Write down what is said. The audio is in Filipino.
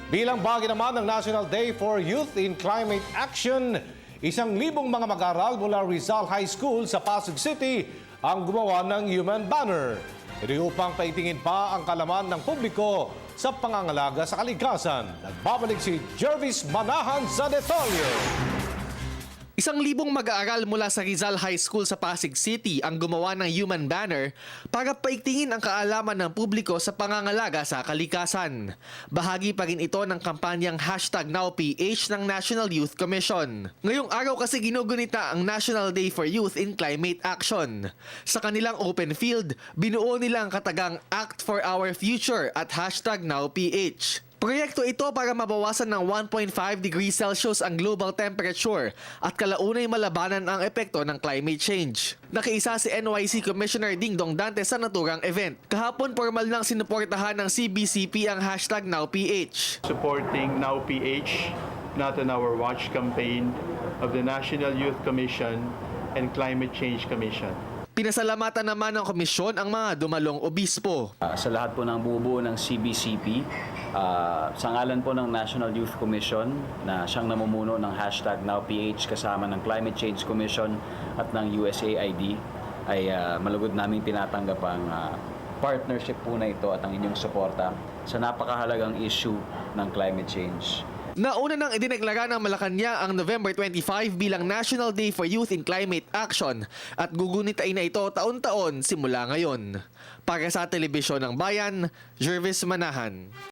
Bilang bahagi naman ng National Day for Youth in Climate Action, 1,000 mga mag-aaral mula Rizal High School sa Pasig City ang gumawa ng Human Banner. Ito upang paitingin pa ang kalaman ng publiko sa pangangalaga sa kalikasan. Nagbabalik si Jervis Manahan sa detalye. 1,000 mag-aaral mula sa Rizal High School sa Pasig City ang gumawa ng Human Banner para paigtingin ang kaalaman ng publiko sa pangangalaga sa kalikasan. Bahagi pa rin ito ng kampanyang #NowPH ng National Youth Commission. Ngayong araw kasi ginugunita ang National Day for Youth in Climate Action. Sa kanilang open field, binuo nila ang katagang Act for Our Future at #NowPH. Proyekto ito para mabawasan ng 1.5 degrees Celsius ang global temperature at kalaunay malabanan ang epekto ng climate change. Nakiisa si NYC Commissioner Dingdong Dante sa naturang event. Kahapon formal nang sinuportahan ng CBCP ang #NowPH. Supporting NowPH, Not on Our Watch campaign of the National Youth Commission and Climate Change Commission. Pinasalamatan naman ng komisyon ang mga dumalong obispo. Sa lahat po ng bubuo ng CBCP, sa ngalan po ng National Youth Commission na siyang namumuno ng #NowPH kasama ng Climate Change Commission at ng USAID ay malugod naming tinatanggap ang partnership po na ito at ang inyong suporta sa napakahalagang issue ng climate change. Nauna nang idineklara ng Malacanang ang November 25 bilang National Day for Youth in Climate Action at gugunitain na ito taon-taon simula ngayon. Para sa Telebisyon ng Bayan, Jervis Manahan.